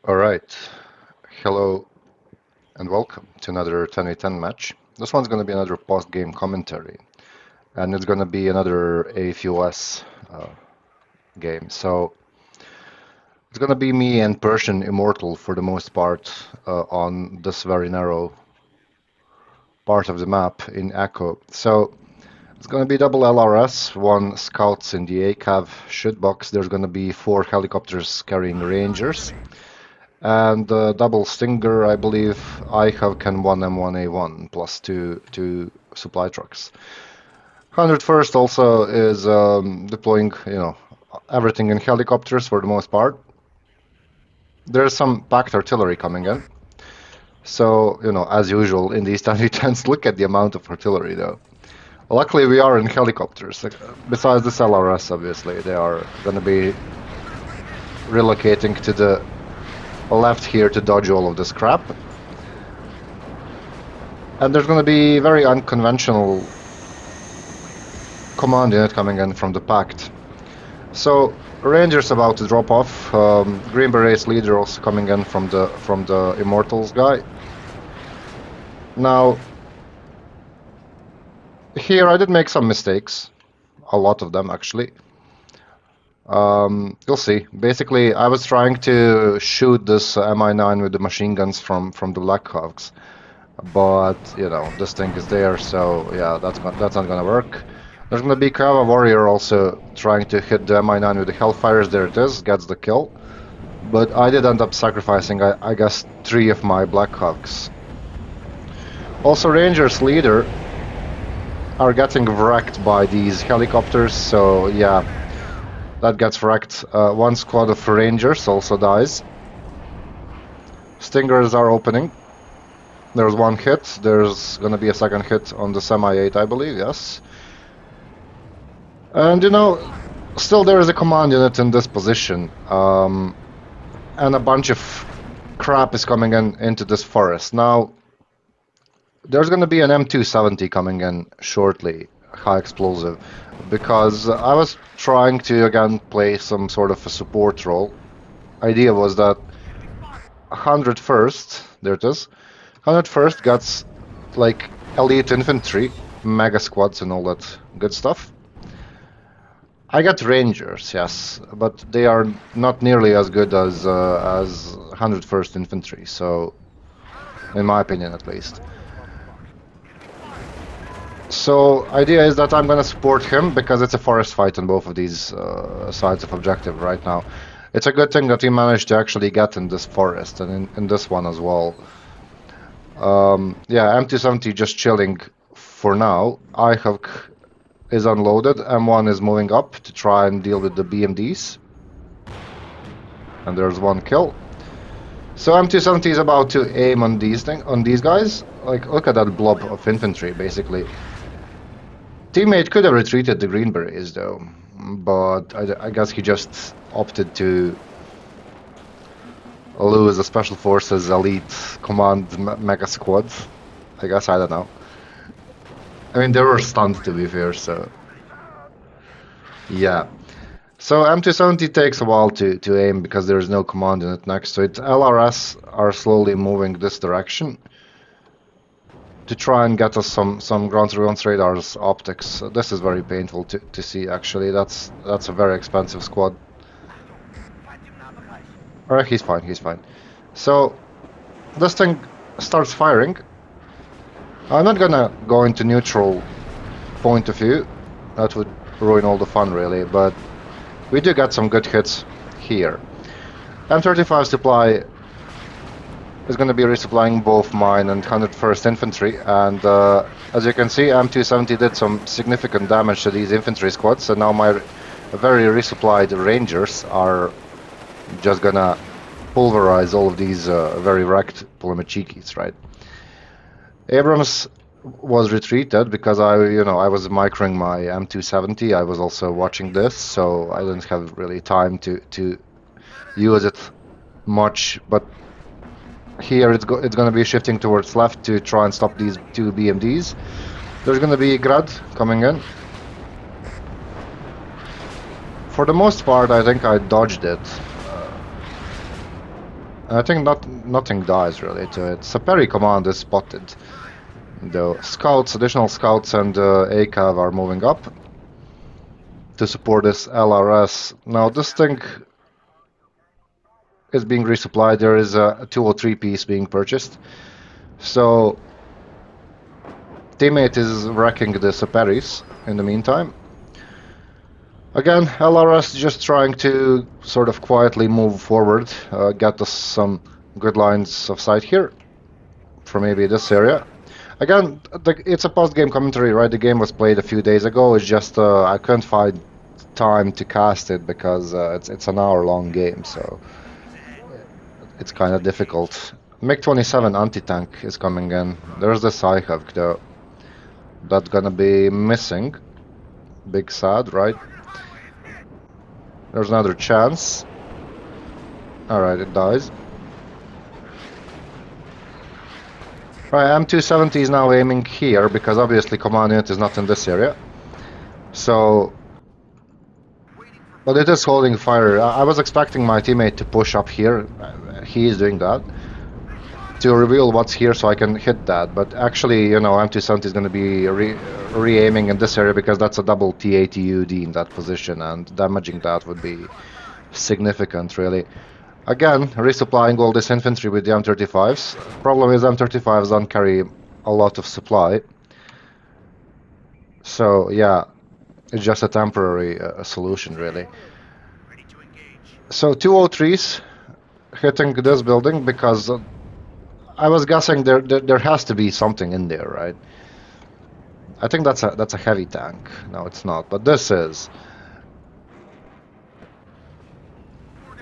All right. Hello and welcome to another 10v10 match. This one's going to be another post-game commentary, and it's going to be another AFUS game. So it's going to be me and Persian Immortal for the most part on this very narrow part of the map in Echo. So it's going to be double LRS, one scouts in the ACAV shootbox. There's going to be four helicopters carrying Rangers. And double Stinger, I believe I have can 1M1A1 plus two supply trucks. 101st also is deploying, everything in helicopters for the most part. There's some packed artillery coming in. So, as usual in these tiny tents, look at the amount of artillery though. Luckily we are in helicopters. Besides this LRS, obviously, they are going to be relocating to the left here to dodge all of this crap. And there's going to be very unconventional command unit coming in from the Pact. So Rangers about to drop off. Green Berets leader also coming in from the Immortals guy. Now here I did make some mistakes, a lot of them actually. You'll see. Basically, I was trying to shoot this Mi-9 with the machine guns from the Blackhawks, but this thing is there, so yeah, that's not gonna work. There's gonna be Kava Warrior also trying to hit the Mi-9 with the Hellfires. There it is, gets the kill. But I did end up sacrificing, I guess, 3 of my Blackhawks. Also, Rangers leader are getting wrecked by these helicopters, so yeah, that gets wrecked. One squad of Rangers also dies. Stingers are opening. There's one hit. There's gonna be a second hit on the Semi-8, I believe, yes. And still there is a command unit in this position. And a bunch of crap is coming into this forest. Now, there's gonna be an M270 coming in shortly, high explosive, because I was trying to again play some sort of a support role. Idea was that 101st, there it is, 101st gets like elite infantry, mega squads and all that good stuff. I got Rangers, yes, but they are not nearly as good as 101st Infantry, so in my opinion at least. So idea is that I'm gonna support him because it's a forest fight on both of these sides of objective right now. It's a good thing that we managed to actually get in this forest and in this one as well. Yeah, M270 just chilling for now. IHUC is unloaded. M1 is moving up to try and deal with the BMDs. And there's one kill. So M270 is about to aim on these guys. Like, look at that blob of infantry, basically. Teammate could have retreated the Green Berets, though. But I guess he just opted to lose a Special Forces Elite Command Mega Squad. I guess, I don't know. I mean, they were stunned, to be fair, so... Yeah. So M270 takes a while to aim because there's no command unit next to it. LRS are slowly moving this direction to try and get us some ground-to-ground radars optics. This is very painful to see, actually. That's a very expensive squad. Alright, he's fine. So, this thing starts firing. I'm not gonna go into neutral point of view. That would ruin all the fun, really, but we do get some good hits here. M35 supply is going to be resupplying both mine and 101st Infantry, and as you can see, M270 did some significant damage to these infantry squads, and now my very resupplied Rangers are just gonna pulverize all of these very wrecked Polomachikis, right? Abrams was retreated because I was microing my M270. I was also watching this, so I didn't have really time to use it much. But here it's going to be shifting towards left to try and stop these two BMDs. There's going to be Grad coming in. For the most part, I think I dodged it. I think nothing dies really to it. Saperi command is spotted. The scouts, additional scouts and ACAV are moving up to support this LRS. Now this thing is being resupplied. There is a 203 piece being purchased. So teammate is wrecking the Saperis in the meantime. Again, LRS just trying to sort of quietly move forward, get us some good lines of sight here for maybe this area. Again, it's a post-game commentary, right? The game was played a few days ago. It's just I couldn't find time to cast it because it's an hour-long game, so it's kind of difficult. MiG-27 anti-tank is coming in. There's the Sci-Hawk though. That's gonna be missing. Big sad, right? There's another chance. Alright, it dies. Right, M270 is now aiming here because obviously command unit is not in this area. So, but it is holding fire. I was expecting my teammate to push up here. He is doing that to reveal what's here so I can hit that. But actually, you know, M270 is going to be re-aiming in this area because that's a double T80UD in that position, and damaging that would be significant, really. Again, resupplying all this infantry with the M35s. Problem is M35s don't carry a lot of supply. So, yeah, it's just a temporary solution, really. So 203s hitting this building because I was guessing there has to be something in there, right? I think that's a heavy tank. No, it's not, but this is.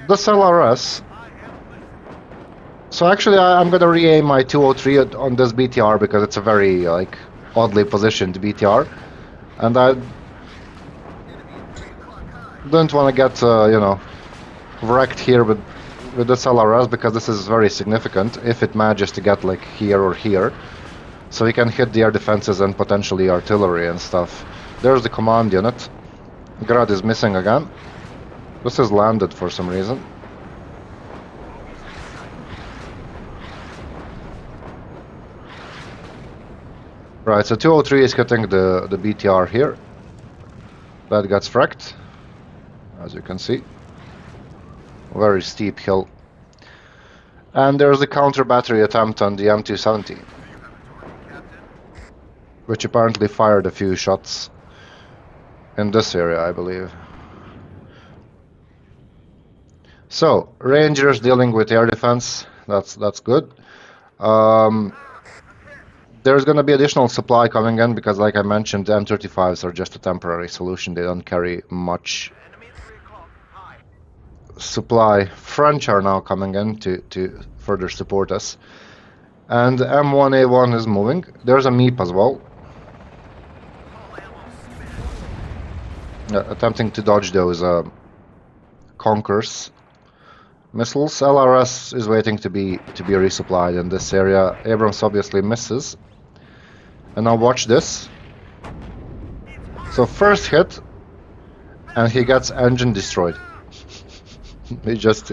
This LRS. So actually, I'm gonna re-aim my 203 on this BTR because it's a very like oddly positioned BTR, and I don't want to get you know, wrecked here with this LRS because this is very significant if it manages to get like here or here. So we can hit the air defenses and potentially artillery and stuff. There's the command unit. Grad is missing again. This is landed for some reason. Right, so 203 is hitting the BTR here. That gets wrecked, as you can see. Very steep hill. And there's the counter battery attempt on the M270, which apparently fired a few shots in this area, I believe. So, Rangers dealing with air defense, that's good. There's going to be additional supply coming in because, like I mentioned, the M35s are just a temporary solution. They don't carry much supply. French are now coming in to further support us. And M1A1 is moving. There's a MEP as well. Attempting to dodge those Conkers missiles. LRS is waiting to be resupplied in this area. Abrams obviously misses. And now watch this. So first hit, and he gets engine destroyed. It's just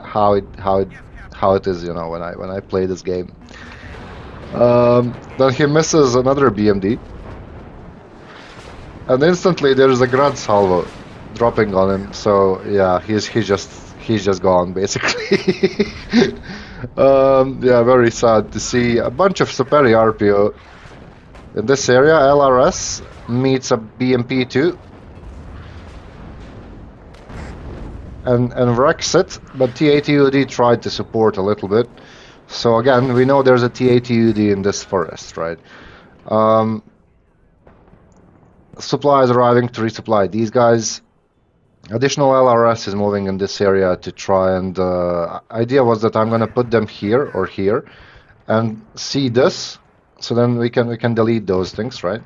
how it is, you know, when I play this game. Then he misses another BMD, and instantly there is a Grad salvo dropping on him. So yeah, he's just gone basically. Yeah, very sad to see a bunch of Saperi RPO in this area. LRS meets a BMP2 and wrecks it, but T80UD tried to support a little bit. So again, we know there's a T80UD in this forest, right? Supplies arriving to resupply these guys. Additional LRS is moving in this area to try and idea was that I'm gonna put them here or here and see this, so then we can delete those things, right?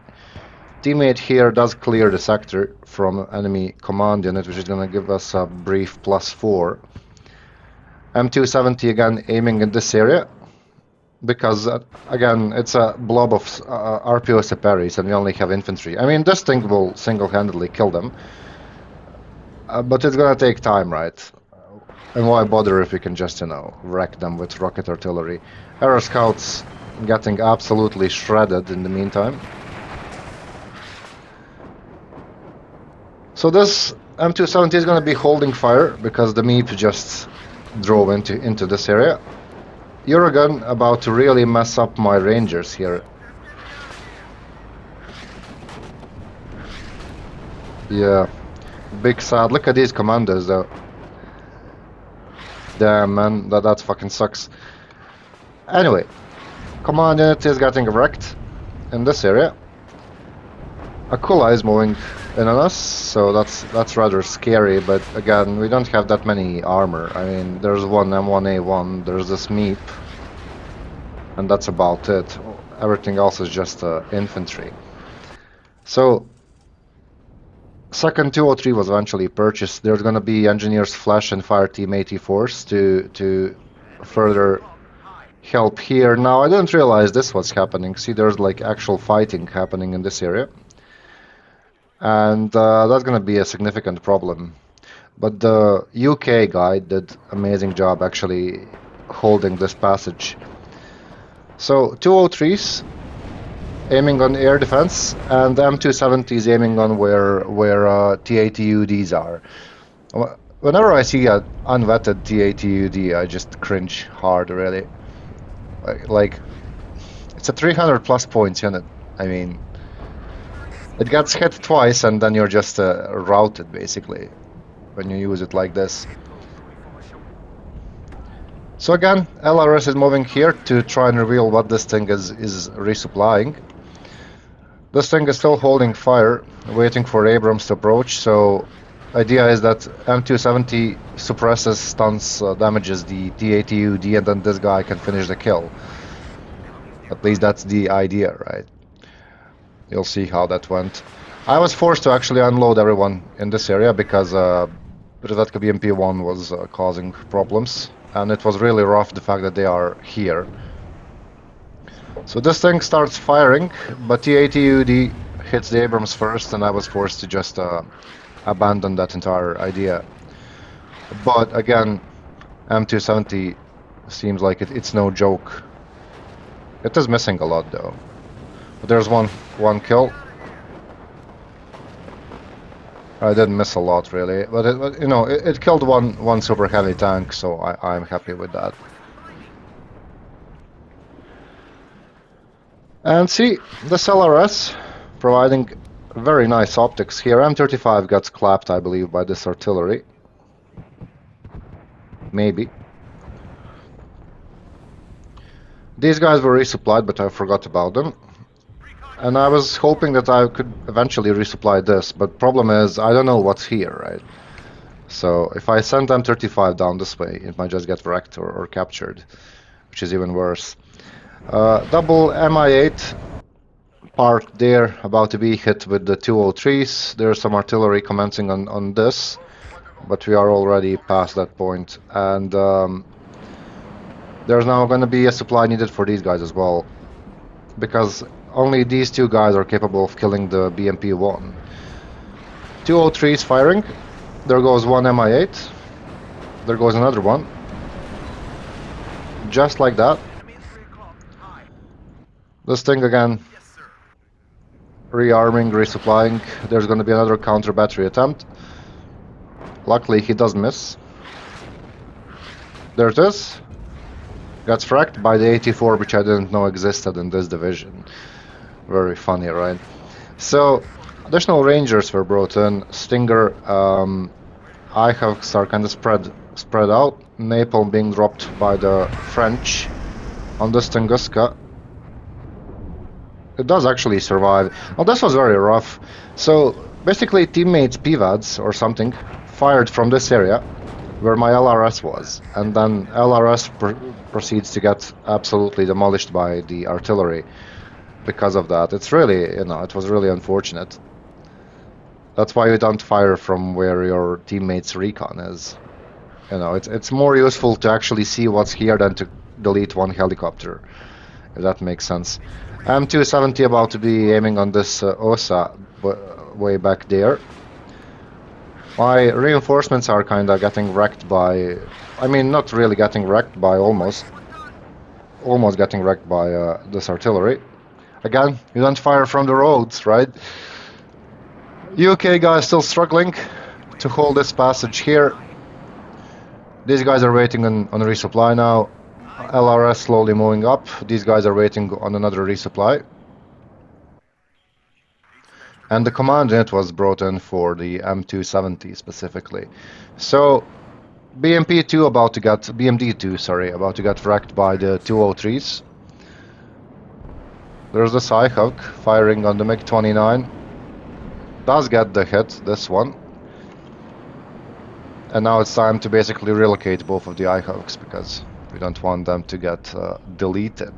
Teammate here does clear the sector from enemy command unit, which is gonna give us a brief +4. M270 again aiming in this area because again it's a blob of RPO Saperis and we only have infantry. I mean, this thing will single-handedly kill them. But it's gonna take time, right? And why bother if we can just, wreck them with rocket artillery? Air scouts getting absolutely shredded in the meantime. So this M270 is going to be holding fire because the MEP just drove into this area. Uragan about to really mess up my rangers here. Yeah, big sad. Look at these commandos though. Damn man, that fucking sucks. Anyway, command unit is getting wrecked in this area. Akula is moving in on us, so that's rather scary, but again, we don't have that many armor. I mean, there's one M1A1, there's this MEP, and that's about it. Everything else is just infantry. So, second 203 was eventually purchased. There's gonna be Engineers Flash and Fireteam 84s to further help here. Now, I didn't realize this was happening. See, there's like actual fighting happening in this area. And that's going to be a significant problem. But the UK guy did amazing job actually holding this passage. So 203s aiming on air defense, and M270s aiming on where TATUDs are. Whenever I see an unvetted TATUD, I just cringe hard, really. Like it's a 300 plus points unit. I mean, it gets hit twice and then you're just routed, basically, when you use it like this. So again, LRS is moving here to try and reveal what this thing is resupplying. This thing is still holding fire, waiting for Abrams to approach, so idea is that M270 suppresses, stuns, damages the TATUD, and then this guy can finish the kill. At least that's the idea, right? You'll see how that went. I was forced to actually unload everyone in this area because Ryzetka BMP-1 was causing problems, and it was really rough the fact that they are here. So this thing starts firing, but the ATUD hits the Abrams first, and I was forced to just abandon that entire idea. But again, M270 seems like it's no joke. It is missing a lot though. But there's one kill. I didn't miss a lot really, but it killed one super heavy tank, so I'm happy with that. And see, this LRS providing very nice optics here. M35 gets clapped, I believe, by this artillery. Maybe. These guys were resupplied, but I forgot about them. And I was hoping that I could eventually resupply this, but problem is, I don't know what's here, right? So if I send M35 down this way, it might just get wrecked or captured, which is even worse. Double Mi-8 parked there, about to be hit with the 203s. There's some artillery commencing on this, but we are already past that point. And there's now going to be a supply needed for these guys as well, because only these two guys are capable of killing the BMP-1. 203s firing. There goes one Mi-8. There goes another one. Just like that. This thing again. Rearming, resupplying. There's going to be another counter battery attempt. Luckily he does miss. There it is. Gets fracked by the 84, which I didn't know existed in this division. Very funny, right? So, additional Rangers were brought in. Stinger, IHAVs are kind of spread out. Napalm being dropped by the French on this Tunguska. It does actually survive. Well, this was very rough. So, basically teammates PVADs or something fired from this area where my LRS was, and then LRS proceeds to get absolutely demolished by the artillery because of that. It's really, it was really unfortunate. That's why you don't fire from where your teammates' recon is. It's more useful to actually see what's here than to delete one helicopter, if that makes sense. M270 about to be aiming on this OSA way back there. My reinforcements are kinda getting wrecked by... I mean, not really getting wrecked by almost. Almost getting wrecked by this artillery. Again, you don't fire from the roads, right? UK guys still struggling to hold this passage here. These guys are waiting on resupply now. LRS slowly moving up. These guys are waiting on another resupply. And the command unit was brought in for the M270 specifically. So BMD2 about to get wrecked by the 203s. There's the Sci-Hawk firing on the MiG-29. Does get the hit, this one. And now it's time to basically relocate both of the I-Hawks because we don't want them to get deleted.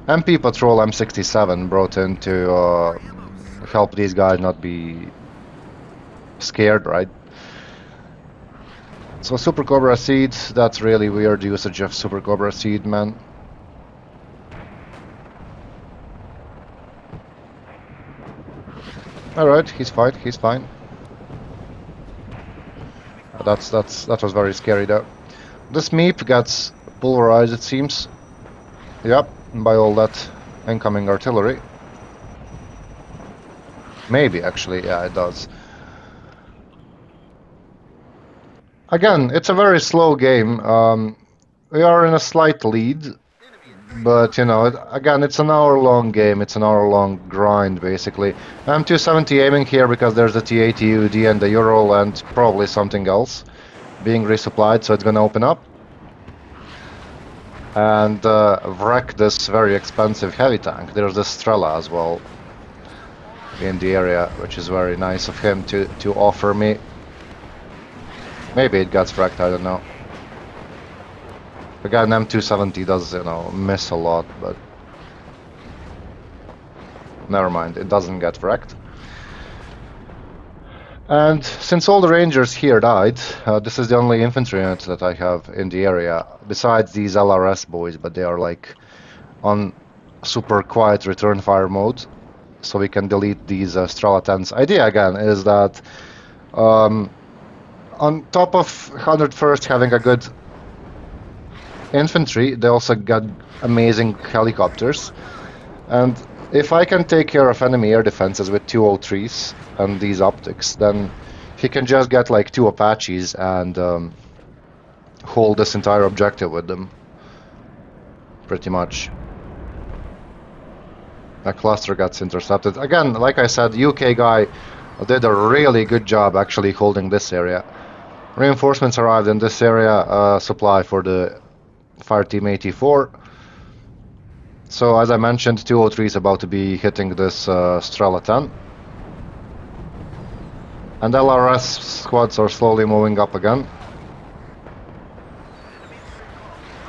MP Patrol M67 brought in to help these guys not be scared, right? So Super Cobra Seed, that's really weird usage of Super Cobra Seed, man. Alright, he's fine, he's fine. That was very scary though. This Meep gets pulverized, it seems. Yep, by all that incoming artillery. Maybe, actually, yeah, it does. Again, it's a very slow game. We are in a slight lead, but, you know, again, it's an hour-long game. It's an hour-long grind, basically. I'm 270 aiming here because there's the T-80 UD and the Ural and probably something else being resupplied, so it's gonna open up. And wreck this very expensive heavy tank. There's the Strela as well in the area, which is very nice of him to offer me. Maybe it gets wrecked, I don't know. Again, M270 does, you know, miss a lot, but never mind, it doesn't get wrecked. And since all the rangers here died, this is the only infantry unit that I have in the area, besides these LRS boys, but they are like on super quiet return fire mode, so we can delete these Strela 10s. Idea again is that on top of 101st having a good infantry, they also got amazing helicopters. And if I can take care of enemy air defenses with 203s and these optics, then he can just get like 2 Apaches and hold this entire objective with them. Pretty much. A cluster gets intercepted. Again, like I said, UK guy did a really good job actually holding this area. Reinforcements arrived in this area, supply for the Fire Team 84. So as I mentioned, 203 is about to be hitting this Strela 10. And LRS squads are slowly moving up again.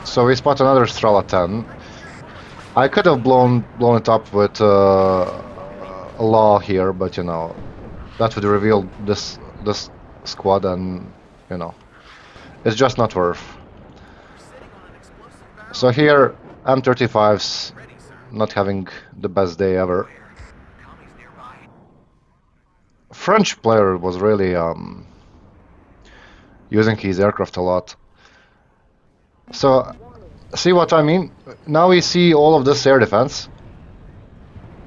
So we spot another Strela 10. I could have blown it up with a law here, but you know, that would reveal this squad, and you know, it's just not worth. So here, M35's not having the best day ever. French player was really using his aircraft a lot. So, see what I mean? Now we see all of this air defense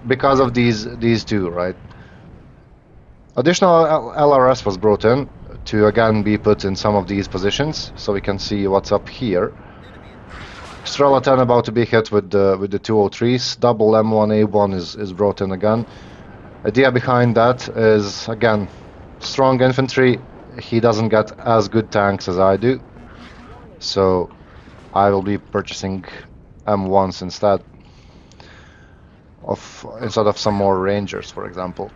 because of these two, right? Additional LRS was brought in to again be put in some of these positions, so we can see what's up here. Strela 10 about to be hit with the 203s. Double M1A1 is brought in again. Idea behind that is, again, strong infantry. He doesn't get as good tanks as I do, so I will be purchasing M1s instead of some more Rangers, for example.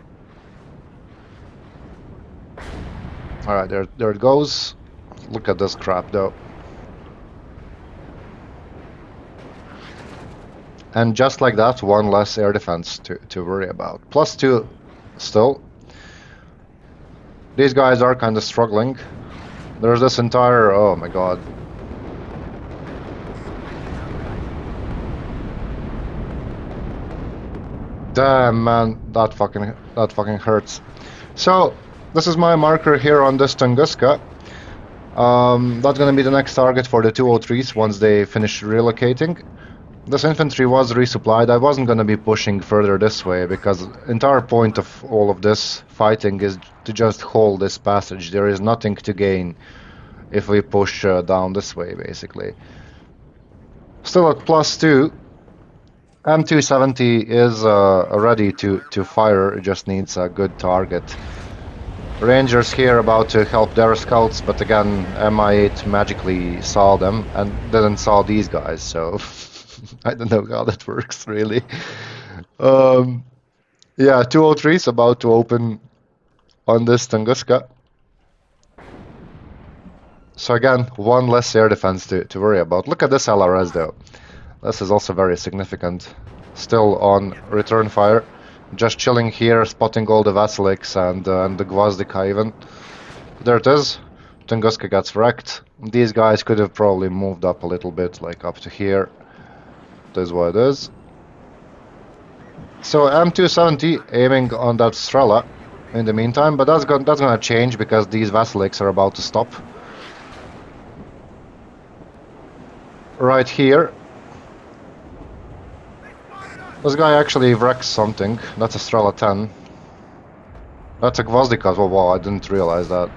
All right, there it goes. Look at this crap, though. And just like that, one less air defense to worry about. +2 still. These guys are kind of struggling. There's this entire... oh my god. Damn, man, that fucking hurts. So, This is my marker here on this Tunguska. That's gonna be the next target for the 203s once they finish relocating. This infantry was resupplied. I wasn't gonna be pushing further this way because entire point of all of this fighting is to just hold this passage. There is nothing to gain if we push down this way, basically. Still at +2. M270 is ready to fire, it just needs a good target. Rangers here about to help their scouts, but again, Mi-8 magically saw them and didn't saw these guys, so I don't know how that works, really. Yeah, 203 is about to open on this Tunguska. So again, one less air defense to worry about. Look at this LRS though. This is also very significant. Still on return fire. Just chilling here, spotting all the Vasiliks and the Gvozdika even. There it is. Tunguska gets wrecked. These guys could have probably moved up a little bit, like up to here. This is what it is. So M270 aiming on that Strela in the meantime, but that's gonna change because these Vasiliks are about to stop. Right here. This guy actually wrecks something. That's a Strela 10. That's a Gvozdika. Oh wow, I didn't realize that.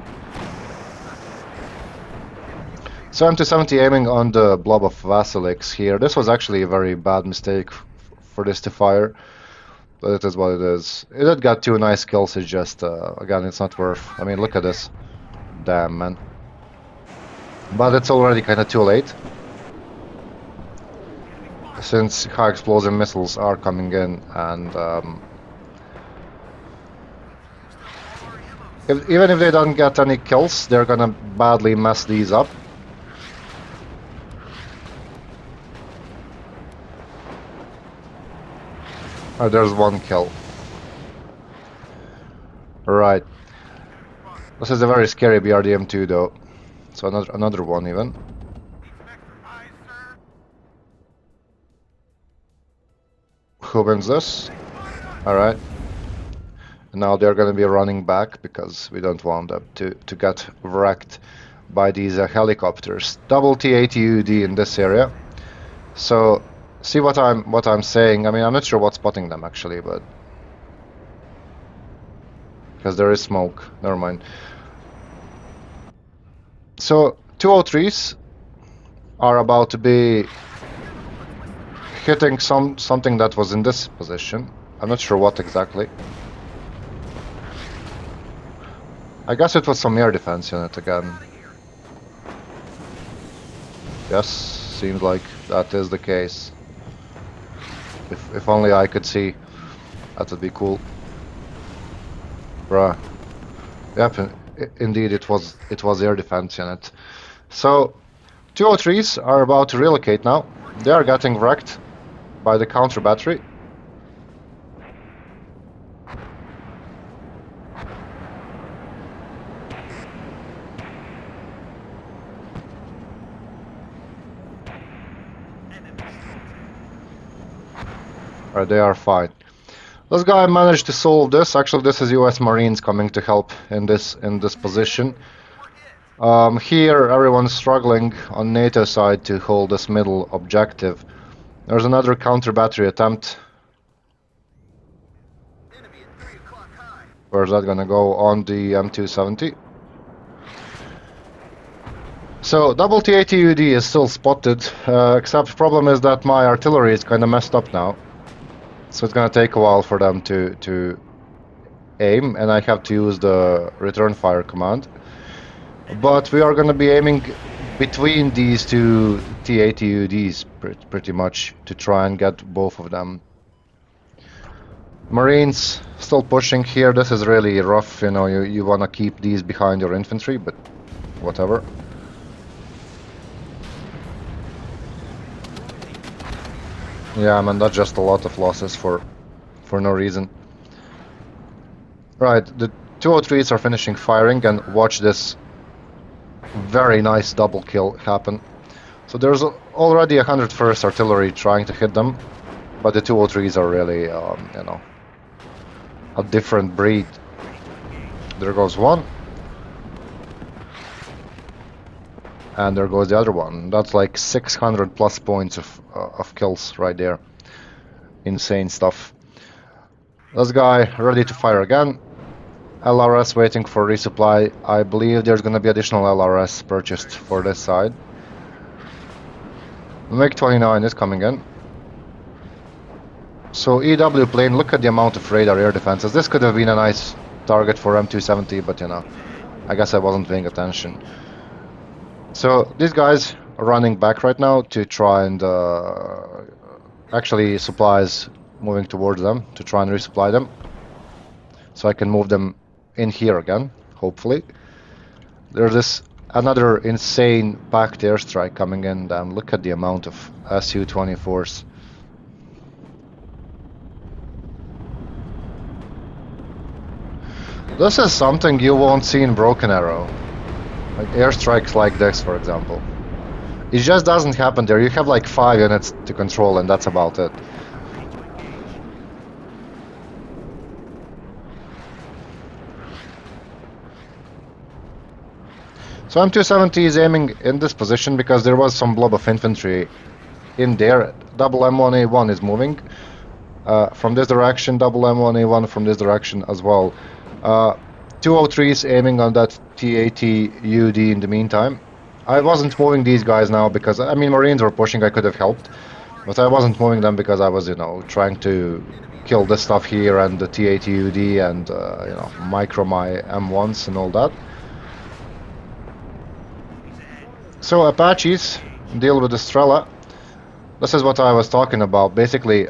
So M270 aiming on the blob of Vasiliks here. This was actually a very bad mistake for this to fire. But it is what it is. It did get 2 nice kills, it's just, again, it's not worth... I mean, look at this. Damn, man. But it's already kinda too late. Since high explosive missiles are coming in and... even if they don't get any kills, they're gonna badly mess these up. Oh, there's 1 kill. Right. This is a very scary BRDM2 though. So another one even. Who wins this? Alright. Now they're gonna be running back because we don't want them to get wrecked by these helicopters. Double T-80UD in this area. So see what I'm saying. I mean, I'm not sure what's spotting them actually, but because there is smoke. Never mind. So 203s are about to be hitting something that was in this position. I'm not sure what exactly. I guess it was some air defense unit again. Yes, seems like that is the case. If only I could see, that would be cool. Bruh. Yep, indeed it was air defense unit. So 203s are about to relocate now. They are getting wrecked by the counter battery. Right, they are fine. This guy managed to solve this. Actually, this is US Marines coming to help in this position. Here, everyone's struggling on NATO side to hold this middle objective. There's another counter battery attempt. Where's that gonna go? On the M270. So double T-80UD is still spotted, except problem is that my artillery is kind of messed up now. So it's gonna take a while for them to aim, and I have to use the return fire command. But we are gonna be aiming between these two T-80UDs pretty much to try and get both of them. Marines still pushing here. This is really rough, you know, you wanna keep these behind your infantry, but whatever. Yeah, man, that's just a lot of losses for no reason. Right, the 203s are finishing firing, and watch this very nice double kill happen. So there's already 101st Artillery trying to hit them, but the 203s are really, you know, a different breed. There goes one. And there goes the other one. That's like 600 plus points of kills right there. Insane stuff. This guy ready to fire again. LRS waiting for resupply. I believe there's gonna be additional LRS purchased for this side. MiG-29 is coming in. So EW plane, look at the amount of radar air defenses. This could have been a nice target for M270, but you know, I guess I wasn't paying attention. So these guys are running back right now to try and actually supplies moving towards them to try and resupply them. So I can move them in here again, hopefully. There's this another insane packed airstrike coming in. Damn, look at the amount of Su-24s. This is something you won't see in Broken Arrow. Like airstrikes like this, for example. It just doesn't happen there. You have like 5 units to control and that's about it. So M270 is aiming in this position because there was some blob of infantry in there. Double M1A1 is moving from this direction, double M1A1 from this direction as well. 203 is aiming on that T80 UD in the meantime. I wasn't moving these guys now because, I mean, Marines were pushing, I could have helped. But I wasn't moving them because I was, you know, trying to kill this stuff here and the T80 UD and, you know, micro my M1s and all that. So Apaches deal with the Strela. This is what I was talking about. Basically,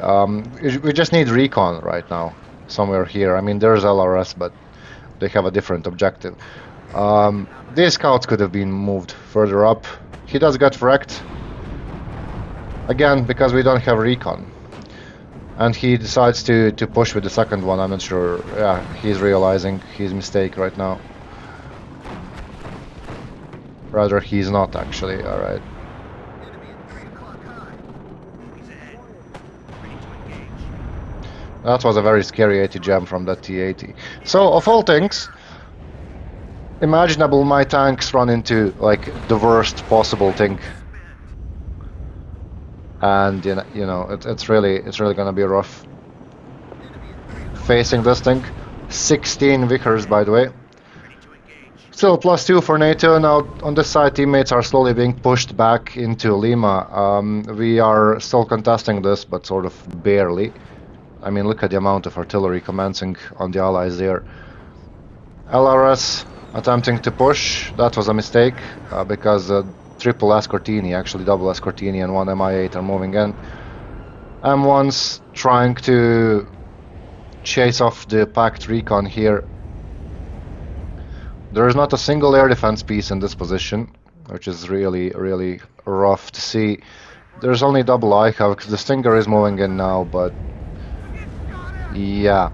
we just need recon right now, somewhere here. I mean, there's LRS, but they have a different objective. These scouts could have been moved further up. He does get wrecked. Again, because we don't have recon. And he decides to push with the second one. I'm not sure. Yeah, he's realizing his mistake right now. Rather, he's not actually. Alright. That was a very scary 80 jam from that T80. So, of all things imaginable, my tanks run into like the worst possible thing. And you know, it's really gonna be rough facing this thing. 16 Vickers, by the way. Still +2 for NATO. Now on this side, teammates are slowly being pushed back into Lima. We are still contesting this, but sort of barely. I mean, look at the amount of artillery commencing on the Allies there. LRS attempting to push. That was a mistake because triple Escortini, actually double Escortini and one Mi-8 are moving in. M1's trying to chase off the packed recon here. There is not a single air defense piece in this position, which is really rough to see. There's only double ICAV. The Stinger is moving in now, but yeah.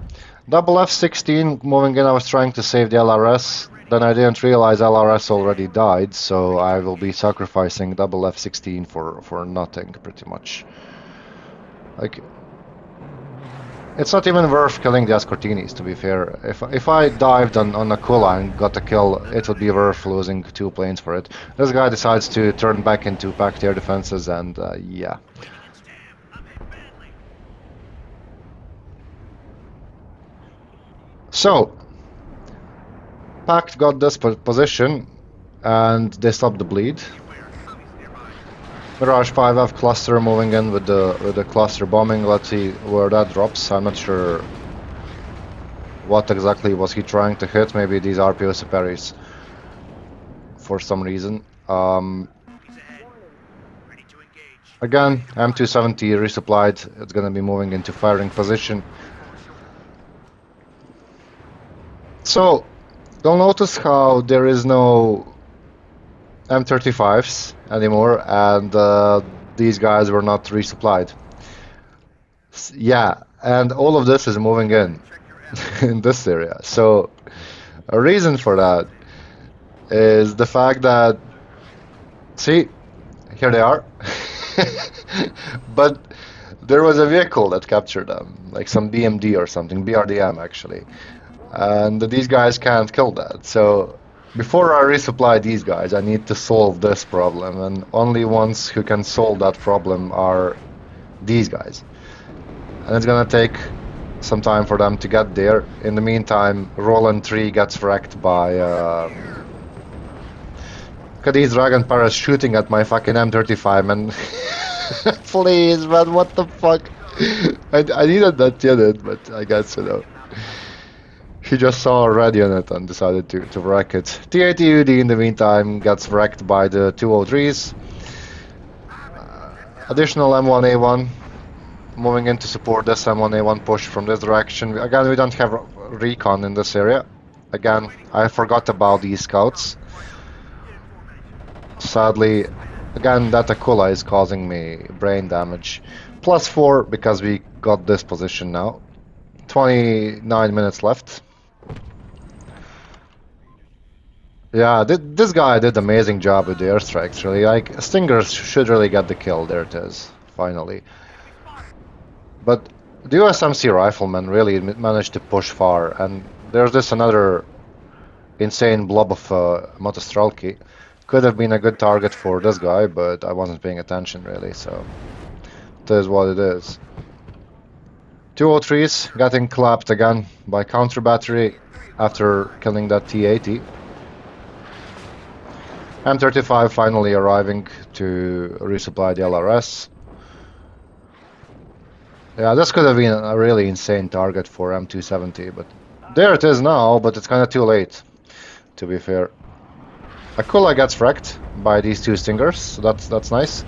Double F-16 moving in. I was trying to save the LRS. Then I didn't realize LRS already died, so I will be sacrificing double F-16 for nothing, pretty much. Like, it's not even worth killing the Escortinis, to be fair. If I dived on Aquila and got a kill, it would be worth losing 2 planes for it. This guy decides to turn back into packed air defenses, and yeah. So, Pact got this position, and they stopped the bleed. Mirage 5F cluster moving in with the cluster bombing. Let's see where that drops. I'm not sure what exactly was he trying to hit. Maybe these RPO Superis for some reason. Again, M270 resupplied. It's gonna be moving into firing position. So, you'll notice how there is no M35s anymore, and these guys were not resupplied. Yeah, and all of this is moving in in this area. So a reason for that is the fact that, see, here they are. But there was a vehicle that captured them, like some BMD or something, BRDM actually. And these guys can't kill that. So before I resupply these guys, I need to solve this problem, and only ones who can solve that problem are these guys. And it's gonna take some time for them to get there. In the meantime, Roland 3 gets wrecked by look at these dragon parrots shooting at my fucking M35, man. Please, man, what the fuck? I needed that unit, but I guess, you know. He just saw a red unit and decided to wreck it. T80UD in the meantime gets wrecked by the 203s. Additional M1A1 moving in to support this M1A1 push from this direction. Again, we don't have recon in this area. Again, I forgot about these scouts. Sadly, again, that Aquila is causing me brain damage. +4 because we got this position now. 29 minutes left. Yeah, this guy did amazing job with the airstrikes, really. Like, Stingers should really get the kill. There it is, finally. But the USMC rifleman really managed to push far, and there's this another insane blob of Motostrelki. Could have been a good target for this guy, but I wasn't paying attention, really, so it is what it is. 203s getting clapped again by counter battery after killing that T80. M35 finally arriving to resupply the LRS. Yeah, this could have been a really insane target for M270, but there it is now, but it's kind of too late, to be fair. Aquila gets wrecked by these two Stingers, so that's nice.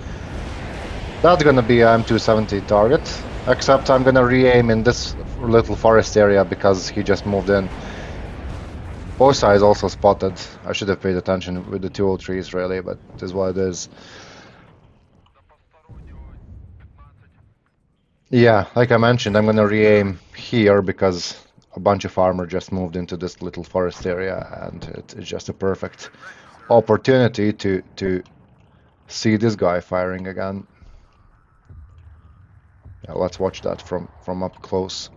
That's gonna be a M270 target, except I'm gonna re-aim in this little forest area because he just moved in. Bosa is also spotted. I should have paid attention with the 203s, really, but it is what it is. Yeah, like I mentioned, I'm gonna re-aim here because a bunch of armor just moved into this little forest area, and it's just a perfect opportunity to see this guy firing again. Yeah, let's watch that from up close.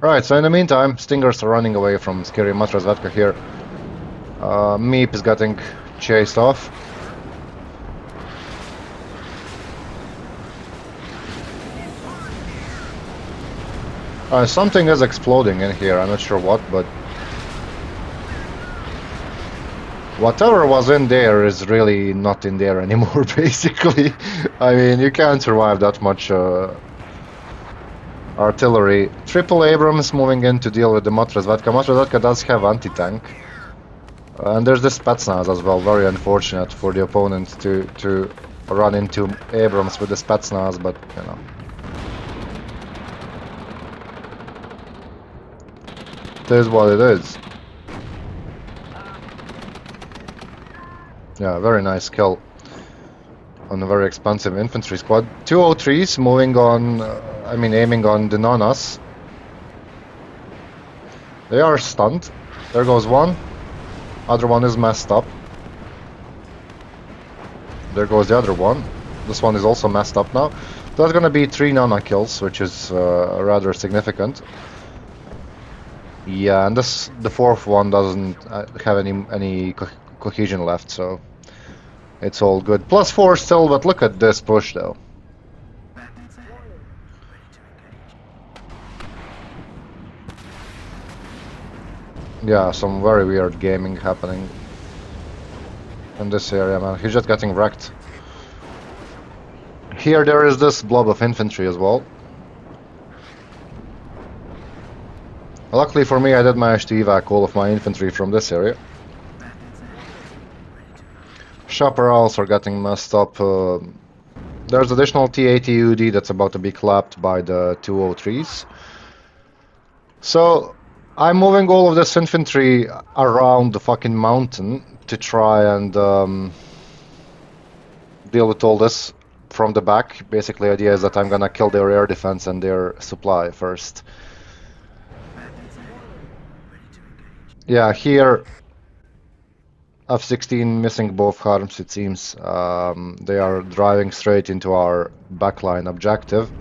Right, so in the meantime, Stingers are running away from scary Matrasvetka here. Meep is getting chased off. Something is exploding in here, I'm not sure what, but whatever was in there is really not in there anymore, basically. I mean, you can't survive that much artillery. Triple Abrams moving in to deal with the Matrasvetka. Matrasvetka does have anti-tank. And there's the Spetsnaz as well, very unfortunate for the opponent to run into Abrams with the Spetsnaz, but, you know. It is what it is. Yeah, very nice kill on a very expensive infantry squad. 203s moving on, aiming on the Nanas. They are stunned. There goes one. Other one is messed up. There goes the other one. This one is also messed up now. That's gonna be 3 Nana kills, which is rather significant. Yeah, and the fourth one doesn't have any cohesion left, so it's all good. +4 still, but look at this push though. Yeah, some very weird gaming happening in this area, man. He's just getting wrecked. Here there is this blob of infantry as well. Luckily for me, I did manage to evac all of my infantry from this area. Chaparrals are getting messed up. There's additional T80 UD that's about to be clapped by the 203s. So I'm moving all of this infantry around the fucking mountain to try and deal with all this from the back. Basically, the idea is that I'm gonna kill their air defense and their supply first. Yeah, here F-16 missing both harms, it seems. They are driving straight into our backline objective.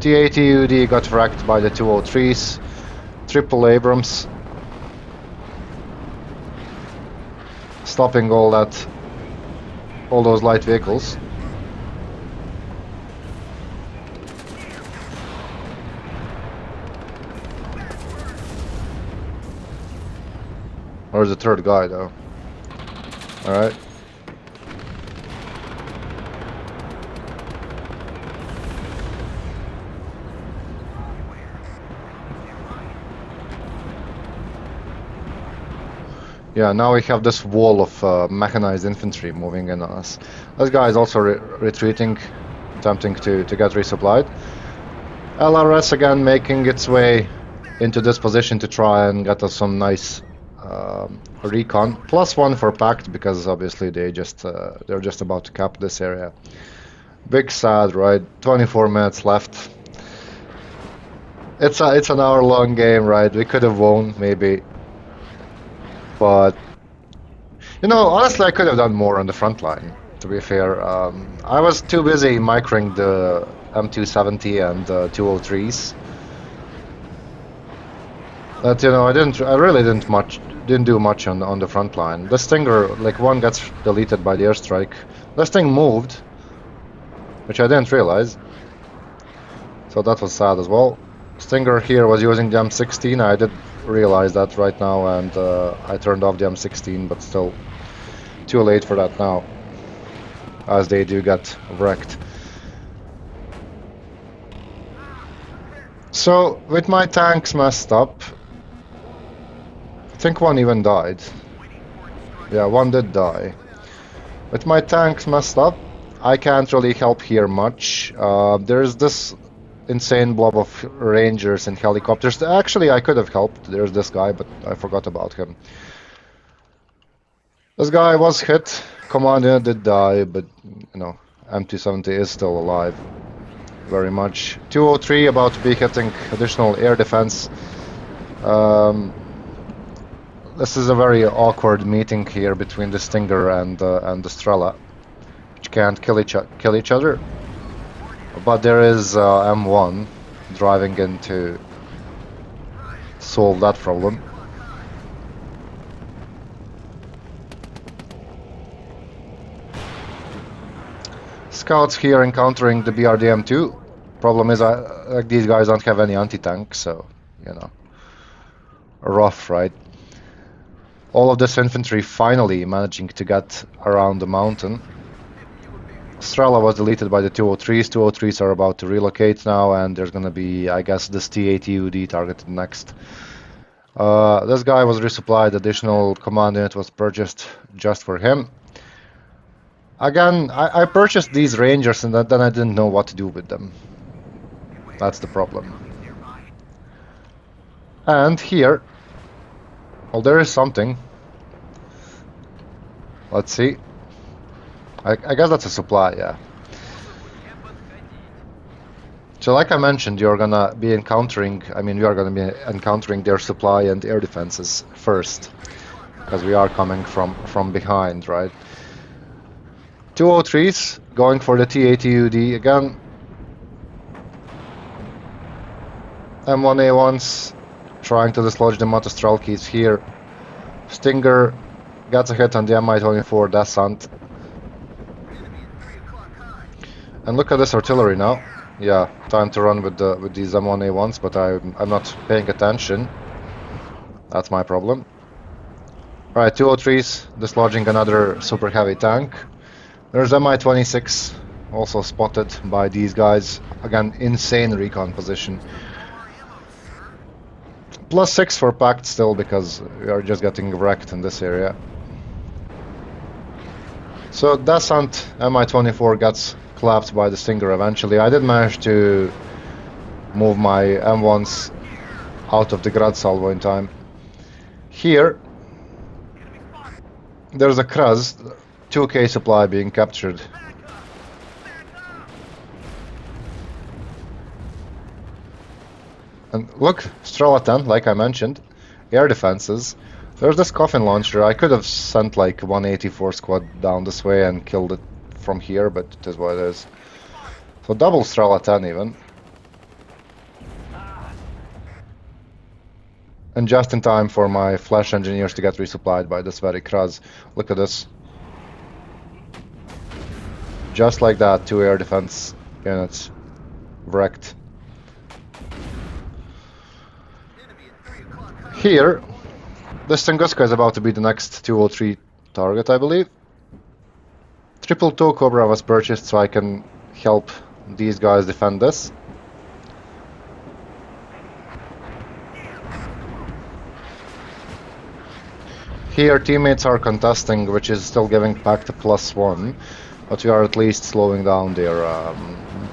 T-80UD got wrecked by the 203s. Triple Abrams. Stopping all those light vehicles. Where's the third guy, though? Alright. Yeah, now we have this wall of mechanized infantry moving in on us. This guy is also retreating, attempting to get resupplied. LRS again making its way into this position to try and get us some nice recon. +1 for Pact because obviously they're just about to cap this area. Big sad, right? 24 minutes left. It's an hour-long game, right? We could have won maybe, but you know, honestly, I could have done more on the front line. To be fair, I was too busy microing the M270 and 203s. That you know, I really didn't do much on the front line. The Stinger, like one gets deleted by the airstrike. This thing moved, which I didn't realize. So that was sad as well. Stinger here was using the M16. I did realize that right now, and I turned off the M16, but still too late for that now, as they do get wrecked. So with my tanks messed up, I think one even died. Yeah, one did die. With my tanks messed up, I can't really help here much. There's this insane blob of rangers and helicopters. Actually, I could have helped. There's this guy, but I forgot about him. This guy was hit. Commander did die, but you know, M270 is still alive. Very much. 203 about to be hitting additional air defense. This is a very awkward meeting here between the Stinger and the Strela, which can't kill each other. But there is M1 driving in to solve that problem. Scouts here encountering the BRDM2. Problem is, like these guys don't have any anti-tank, so you know, rough, right? All of this infantry finally managing to get around the mountain. Strela was deleted by the 203s. 203s are about to relocate now, and there's gonna be, I guess, this T-80UD targeted next. This guy was resupplied. Additional command unit was purchased just for him. Again, I purchased these Rangers and then I didn't know what to do with them. That's the problem. And here, well, there is something. Let's see. I guess that's a supply, yeah. So like I mentioned, you're gonna be encountering, we are gonna be encountering their supply and air defenses first. Because we are coming from behind, right? 203s going for the T-80UD again. M1A1s trying to dislodge the Motostrelkis here. Stinger gets a hit on the Mi-24 Descent. And look at this artillery now. Yeah, time to run with these M1A1s, but I'm not paying attention. That's my problem. Alright, 203s dislodging another super heavy tank. There's Mi-26 also spotted by these guys. Again, insane recon position. +6 for Pact still because we are just getting wrecked in this area. So Descent Mi-24 gets clapped by the Stinger eventually. I did manage to move my M1s out of the Grad salvo in time. Here, there's a Kraz, 2k supply being captured. And look, Strela 10, like I mentioned, air defenses. There's this coffin launcher. I could have sent like 184 squad down this way and killed it from here, but it is what it is. So double Strela 10 even. And just in time for my flash engineers to get resupplied by this very Kraz. Look at this. Just like that, 2 air defense units wrecked. Here, this Tunguska is about to be the next 203 target, I believe. Triple 2 Cobra was purchased so I can help these guys defend this. Here teammates are contesting, which is still giving Pact a +1, but we are at least slowing down their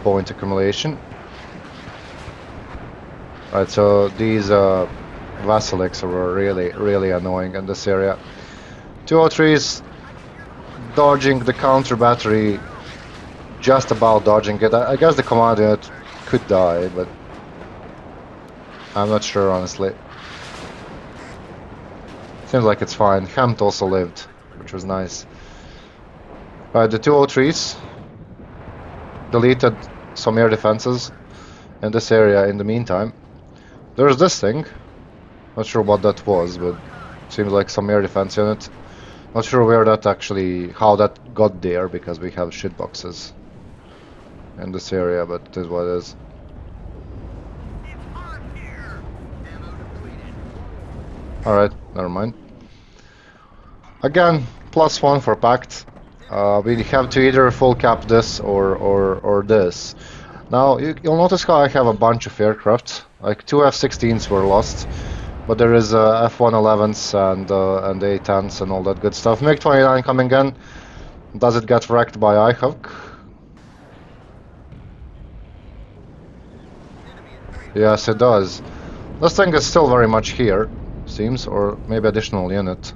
point accumulation. Right, so these Vasiliks were really annoying in this area. 203s dodging the counter battery, just about dodging it. I guess the command unit could die, but I'm not sure honestly. Seems like it's fine. Hempt also lived, which was nice. Right, the 203s deleted some air defenses in this area in the meantime. There's this thing. Not sure what that was, but seems like some air defense unit. Not sure where that actually, how that got there, because we have shit boxes in this area, but it is what it is. Alright, never mind. Again, +1 for Pact. We have to either full cap this or this. Now, you'll notice how I have a bunch of aircraft. Like 2 F-16s were lost, but there is F-111s and A-10s and all that good stuff. MiG-29 coming in. Does it get wrecked by IHUC? Yes, it does. This thing is still very much here, seems, or maybe additional unit.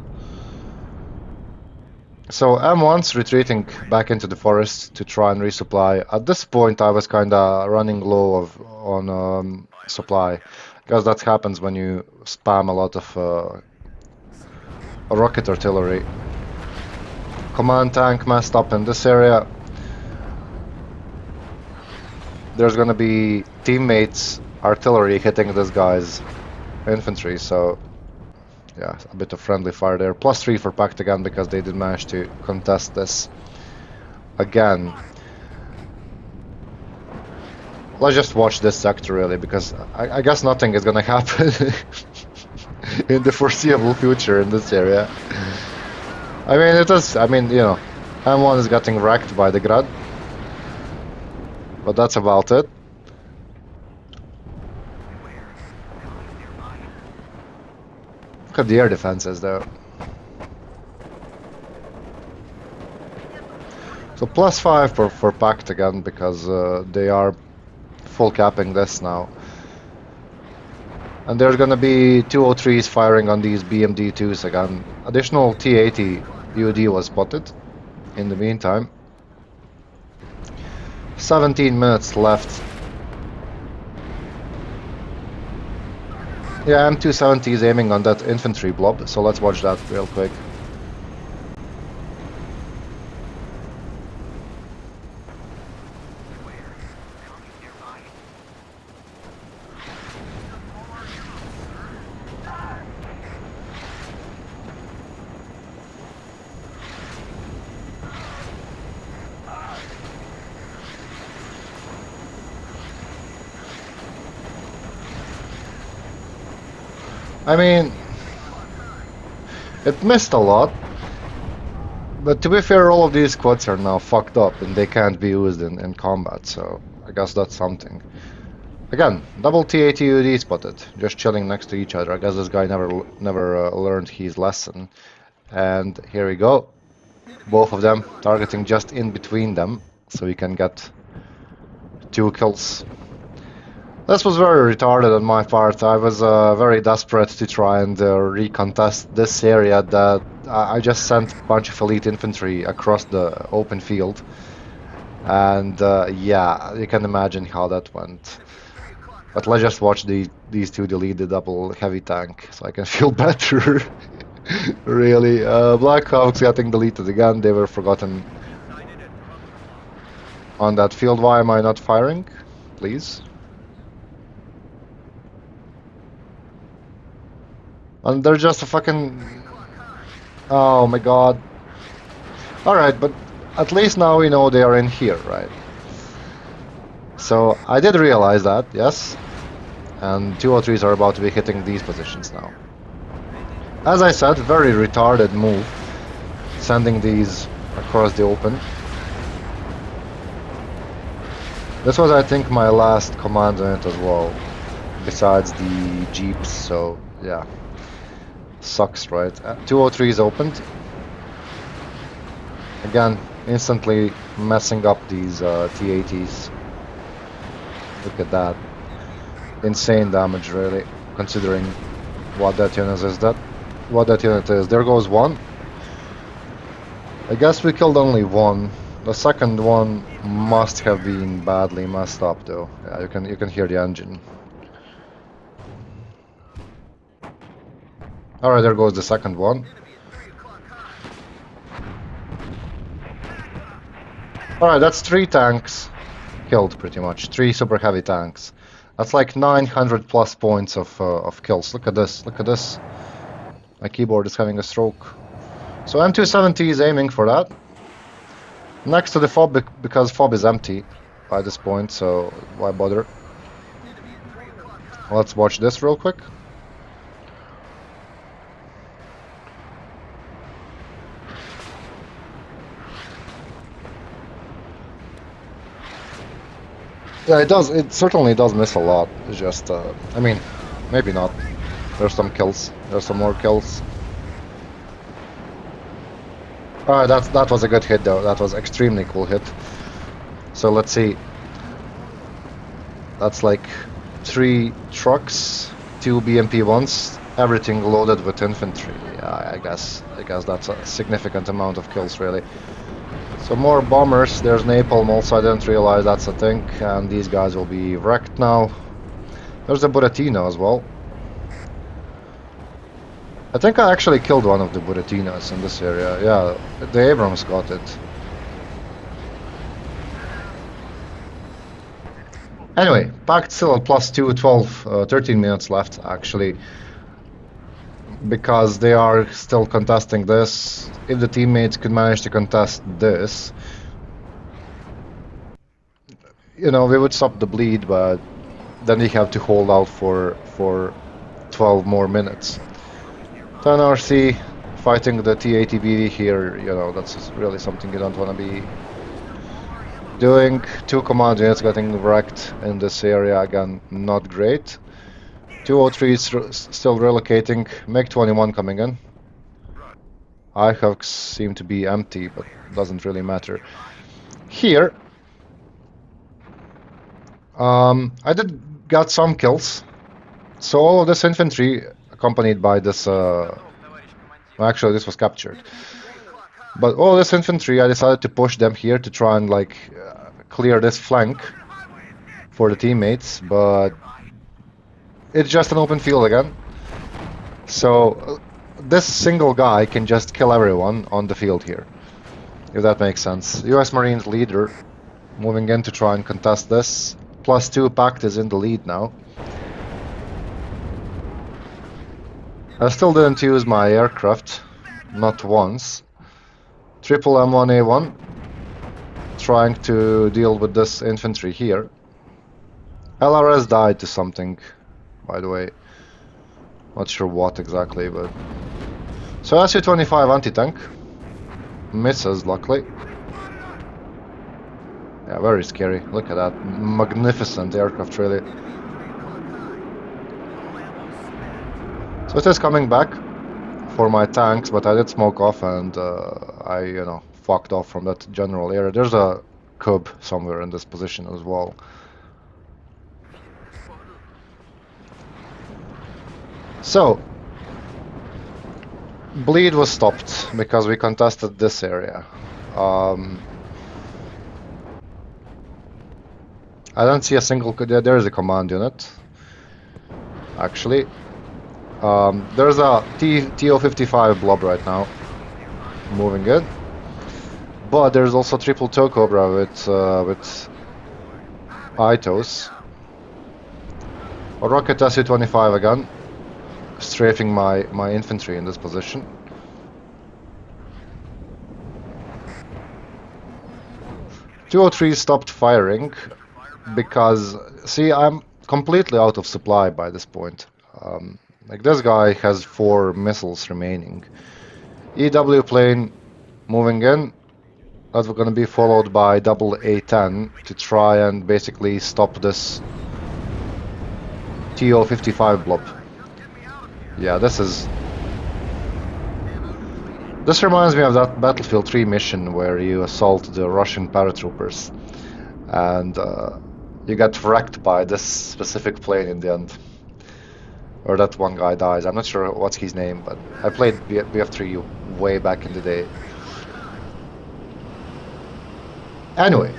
So M1's retreating back into the forest to try and resupply. At this point I was kinda running low on supply, because that happens when you spam a lot of rocket artillery. Command tank messed up in this area. There's gonna be teammates artillery hitting this guy's infantry, so yeah, a bit of friendly fire there. +3 for Pact again, because they did manage to contest this again. Let's just watch this sector really, because I guess nothing is gonna happen in the foreseeable future in this area. I mean, it is, I mean, you know, M1 is getting wrecked by the Grad, but that's about it. Look at the air defenses though. So +5 for Pact again, because they are full capping this now. And there's gonna be 203s firing on these BMD2s again. Additional T-80 UD was spotted in the meantime. 17 minutes left. Yeah, M270 is aiming on that infantry blob, so let's watch that real quick. I mean, it missed a lot, but to be fair, all of these squads are now fucked up and they can't be used in combat, so I guess that's something. Again, double T-80 UD spotted, just chilling next to each other. I guess this guy never learned his lesson. And here we go. Both of them targeting just in between them, so we can get 2 kills. This was very retarded on my part. I was very desperate to try and recontest this area that I just sent a bunch of elite infantry across the open field. And yeah, you can imagine how that went. But let's just watch these two delete the double heavy tank so I can feel better. Really, Black Hawks getting deleted again. They were forgotten on that field. Why am I not firing? Please. And they're just a fucking... Oh my god. Alright, but at least now we know they are in here, right? So I did realize that, yes. And 203s are about to be hitting these positions now. As I said, very retarded move, sending these across the open. This was, I think, my last command on it as well, besides the jeeps, so yeah. Sucks, right? 203 is opened. Again, instantly messing up these T80s. Look at that. Insane damage, really, considering what that unit is. What that unit is. There goes one. I guess we killed only one. The second one must have been badly messed up, though. Yeah, you can hear the engine. All right, there goes the second one. All right, that's 3 tanks killed, pretty much. 3 super heavy tanks. That's like 900 plus points of kills. Look at this. Look at this. My keyboard is having a stroke. So M270 is aiming for that. Next to the fob, because fob is empty by this point, so why bother? Let's watch this real quick. Yeah, it does. It certainly does miss a lot. It's just, I mean, maybe not. There's some kills. There's some more kills. Alright, that was a good hit, though. That was extremely cool hit. So let's see. That's like 3 trucks, 2 BMP-1s, everything loaded with infantry. Yeah, I guess that's a significant amount of kills, really. So more bombers. There's napalm also. I didn't realize that's a thing, and these guys will be wrecked now. There's a Buratino as well. I think I actually killed one of the Buratinos in this area. Yeah, the Abrams got it. Anyway, packed still at +2, 12, 13 minutes left, actually. Because they are still contesting this. If the teammates could manage to contest this, you know, we would stop the bleed, but then we have to hold out for 12 more minutes. 10 RC fighting the T80BV here, you know, that's really something you don't want to be doing. 2 command units getting wrecked in this area, again, not great. 203 is still relocating. MiG-21 coming in. IHUCs seem to be empty, but doesn't really matter. Here, I did got some kills. So all of this infantry, accompanied by this, well, actually this was captured. But all this infantry, I decided to push them here to try and like clear this flank for the teammates, but it's just an open field again. So this single guy can just kill everyone on the field here, if that makes sense. US Marines leader moving in to try and contest this. +2 pact is in the lead now. I still didn't use my aircraft, not once. Triple M1A1 trying to deal with this infantry here. LRS died to something, by the way. Not sure what exactly, but... So Su-25 anti-tank. Misses, luckily. Yeah, very scary. Look at that. Magnificent aircraft, really. So it is coming back for my tanks, but I did smoke off and I, you know, fucked off from that general area. There's a cub somewhere in this position as well. So, bleed was stopped because we contested this area. I don't see a single... There is a command unit, actually. There's a TO-55 blob right now, moving in. But there's also triple toe cobra with Itos. A rocket SU-25 again, strafing my infantry in this position. Two-o-three stopped firing because, see, I'm completely out of supply by this point. Like this guy has 4 missiles remaining. EW plane moving in. That's going to be followed by double A-10 to try and basically stop this TO-55 blob. Yeah, this reminds me of that Battlefield 3 mission where you assault the Russian paratroopers and you get wrecked by this specific plane in the end. Or that one guy dies. I'm not sure what's his name, but I played BF3 way back in the day. Anyway,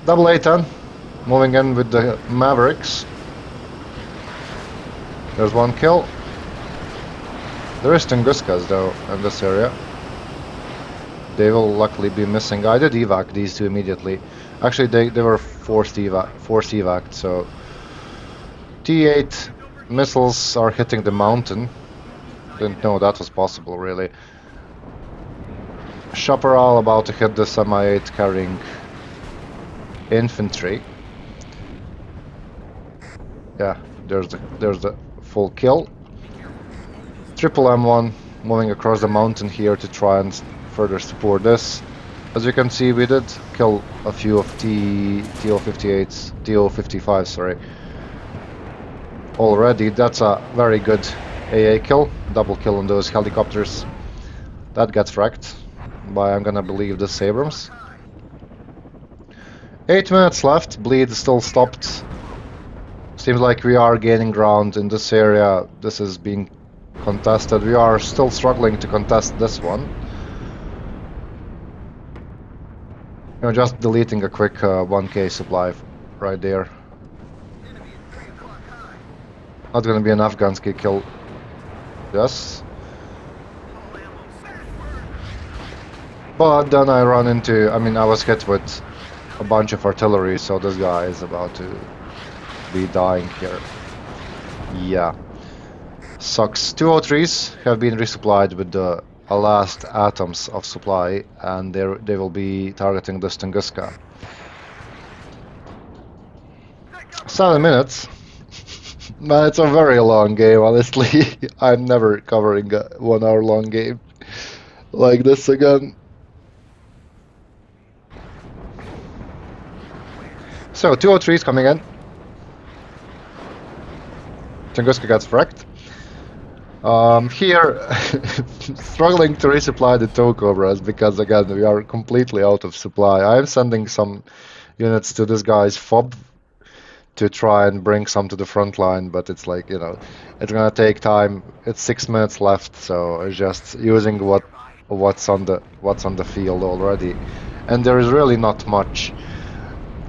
double A-10 moving in with the Mavericks. There's one kill. There is Tunguskas though in this area. They will luckily be missing. I did evac these two immediately. Actually, they were forced evac, so T8 missiles are hitting the mountain. Didn't know that was possible, really. Chaparral about to hit the Semi-8 carrying infantry. Yeah, there's the full kill. Triple M1 moving across the mountain here to try and further support this. As you can see, we did kill a few of TO-58s, TO-55, sorry. Already, that's a very good AA kill, double kill on those helicopters. That gets wrecked by, I'm gonna believe, this Abrams. 8 minutes left, bleed still stopped. Seems like we are gaining ground in this area. This is being contested. We are still struggling to contest this one. You know, just deleting a quick 1k supply right there. Not gonna be an Afghansky kill. Yes. But then I run into, I was hit with a bunch of artillery, so this guy is about to be dying here. Yeah. Sucks. 203s have been resupplied with the last atoms of supply, and they will be targeting this Tunguska. 7 minutes. Man, it's a very long game, honestly. I'm never covering a 1 hour long game like this again. So, 203 is coming in. Tunguska gets wrecked. Here, struggling to resupply the tow cobras because, again, we are completely out of supply. I'm sending some units to this guy's FOB to try and bring some to the front line, but it's like, you know, it's gonna take time. It's 6 minutes left, so it's just using what's on the field already, and there is really not much.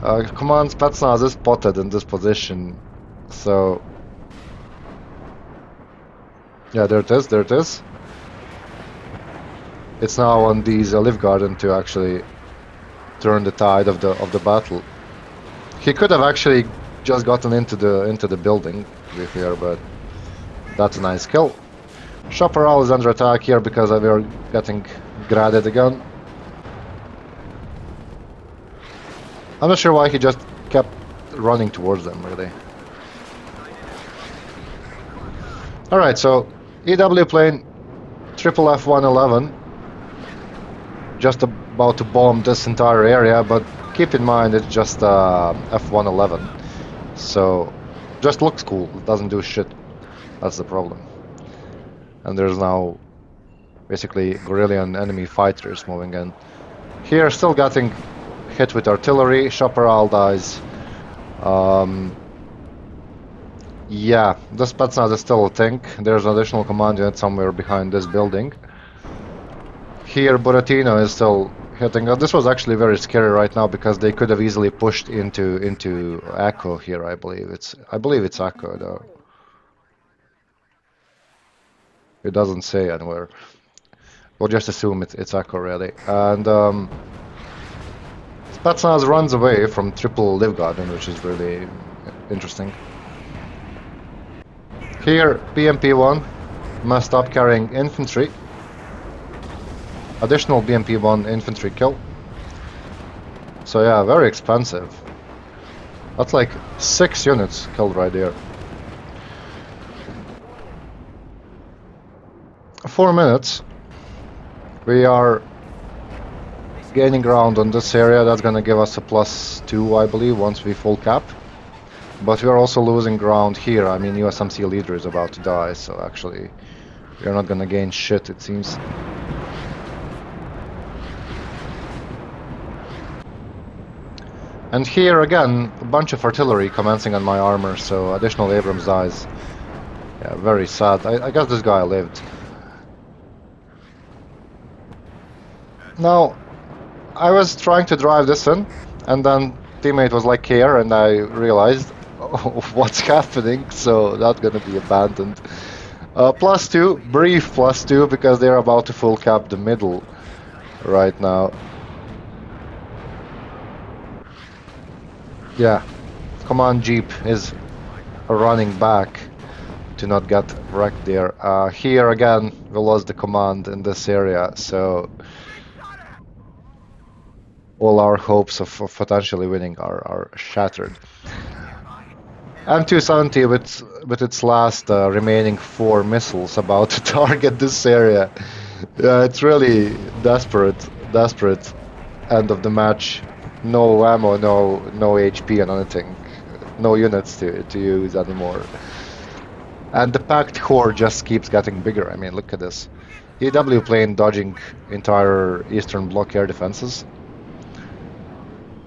Command Spetsnaz is spotted in this position, so yeah, there it is. There it is. It's now on these Olive Garden to actually turn the tide of the battle. He could have actually just gotten into the building, to be fair, but that's a nice kill. Chaparral is under attack here because we are getting graded again. I'm not sure why he just kept running towards them, really. Alright, so EW plane, triple F111, just about to bomb this entire area, but keep in mind it's just F111, so just looks cool, it doesn't do shit, that's the problem. And there's now basically Gorillian enemy fighters moving in. Here, still getting hit with artillery, Chaparral dies. Yeah, the Spetsnaz is still a tank. There's an additional command unit somewhere behind this building. Here, Buratino is still hitting. This was actually very scary right now because they could have easily pushed into Echo here. I believe it's Echo though. It doesn't say anywhere. We'll just assume it's Echo, really. And Spetsnaz runs away from triple Live Garden, which is really interesting. Here, BMP-1 must stop carrying infantry. Additional BMP-1 infantry kill. So yeah, very expensive. That's like 6 units killed right there. 4 minutes. We are gaining ground on this area. That's gonna give us a +2, I believe, once we full cap. But we are also losing ground here. I mean, USMC leader is about to die, so actually we are not gonna gain shit, it seems. And here again, a bunch of artillery commencing on my armor, so additional Abrams dies. Yeah, very sad. I guess this guy lived. Now, I was trying to drive this in, and then teammate was like here, and I realized, oh, what's happening, so that's gonna be abandoned. +2, brief +2, because they're about to full cap the middle right now. Yeah, command jeep is running back to not get wrecked there. Here again, we lost the command in this area, so all our hopes of potentially winning are shattered. M270 with its last remaining 4 missiles about to target this area. Yeah, it's really desperate end of the match. No ammo, no HP and anything. No units to use anymore. And the packed core just keeps getting bigger. I mean, look at this. EW plane dodging entire Eastern Bloc air defenses.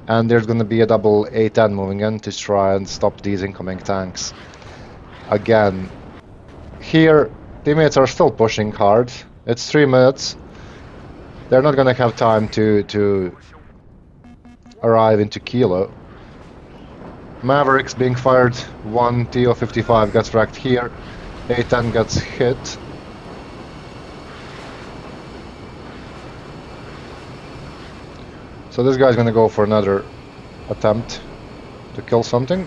And there's gonna be a double A-10 moving in to try and stop these incoming tanks. Again, here, teammates are still pushing hard. It's 3 minutes. They're not gonna have time to arrive into Kilo. Mavericks being fired. 1 TO-55 gets wrecked here. A-10 gets hit. So this guy's gonna go for another attempt to kill something.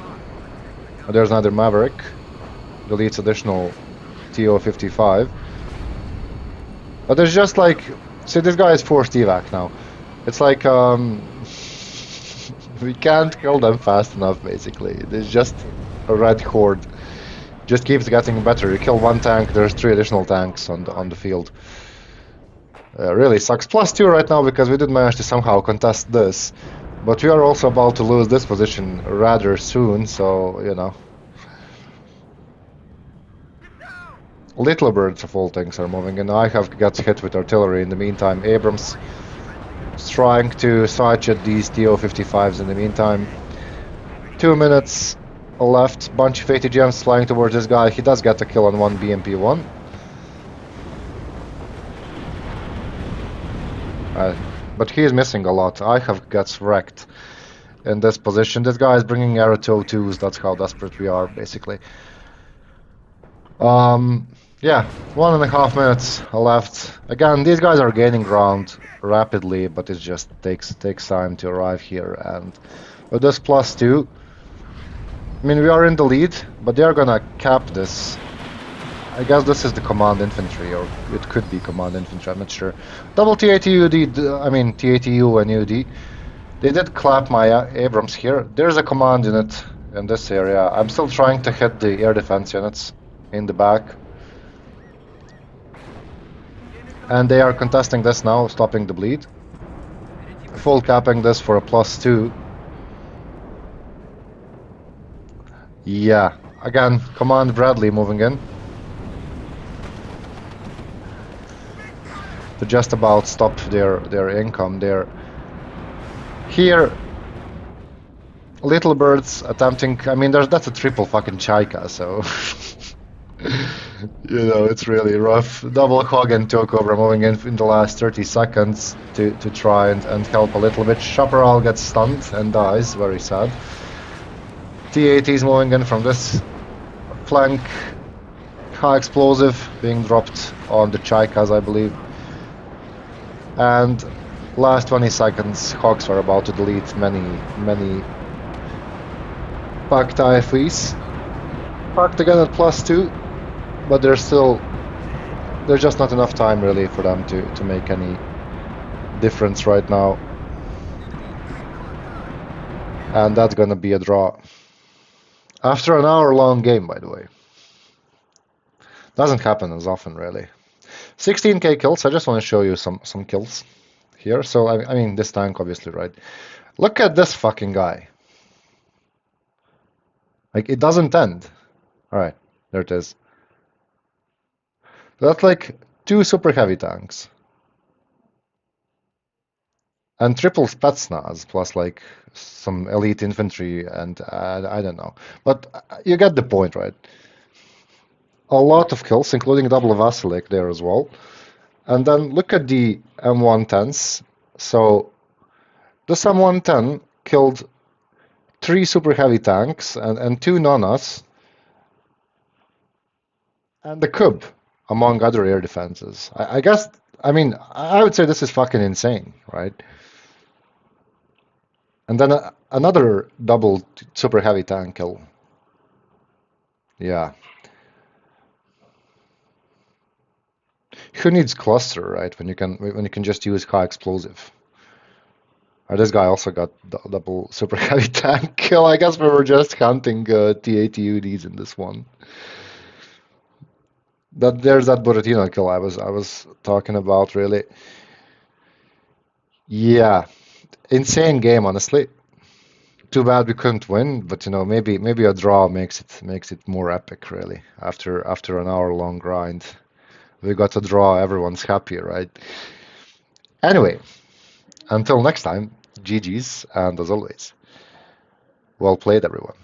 There's another Maverick. Deletes additional TO-55. But there's just like... See, this guy is forced evac now. It's like, we can't kill them fast enough, basically. There's just a red horde. Just keeps getting better. You kill 1 tank, there's 3 additional tanks on the field. Really sucks. +2 right now because we did manage to somehow contest this. But we are also about to lose this position rather soon, so, you know. Little birds of all things are moving in. I have got hit with artillery in the meantime. Abrams is trying to sideshot these TO-55s in the meantime. 2 minutes left. Bunch of ATGMs flying towards this guy. He does get a kill on 1 BMP-1. But he is missing a lot. I have got wrecked in this position. This guy is bringing Arrow 202s. That's how desperate we are, basically. Yeah, 1.5 minutes left. Again, these guys are gaining ground rapidly, but it just takes time to arrive here. And with this +2, I mean, we are in the lead, but they are gonna cap this. I guess this is the command infantry, or it could be command infantry, I'm not sure. Double T-80UD, I mean T-80U and UD. They did clap my Abrams here. There's a command unit in this area. I'm still trying to hit the air defense units in the back. And they are contesting this now, stopping the bleed. Full capping this for a +2. Yeah, again, command Bradley moving in. To just about stop their income there. Here, Little Birds attempting, I mean, that's a triple fucking Chaika, so... you know, it's really rough. Double Hog and Tokobra moving in the last 30 seconds to try and help a little bit. Chaparral gets stunned and dies, very sad. T-80 is moving in from this flank. high explosive being dropped on the Chaikas, I believe. And last 20 seconds, Hawks are about to delete many packed IFVs. Packed again at +2, but there's just not enough time really for them to make any difference right now. And that's gonna be a draw. After an hour-long game, by the way. Doesn't happen as often, really. 16k kills. I just want to show you some kills here. So I mean this tank, obviously, right? Look at this fucking guy. Like it doesn't end. All right, there it is. That's like 2 super heavy tanks and triple Spetsnaz plus like some elite infantry and I don't know, but you get the point, right? A lot of kills, including double Vasilik there as well. And then look at the M110s. So this M110 killed 3 super heavy tanks and 2 Nanas and the Cub, among other air defenses. I guess, I mean, I would say this is fucking insane, right? And then another double super heavy tank kill. Yeah. Who needs cluster, right? When you can just use high explosive. This guy also got double super heavy tank kill. I guess we were just hunting T80UDs in this one. There's that Buratino kill I was talking about, really. Yeah, insane game, honestly. Too bad we couldn't win, but maybe a draw makes it more epic, really. After an hour-long grind, we got a draw. Everyone's happy, right? Anyway, until next time, GG's, and as always, well played, everyone.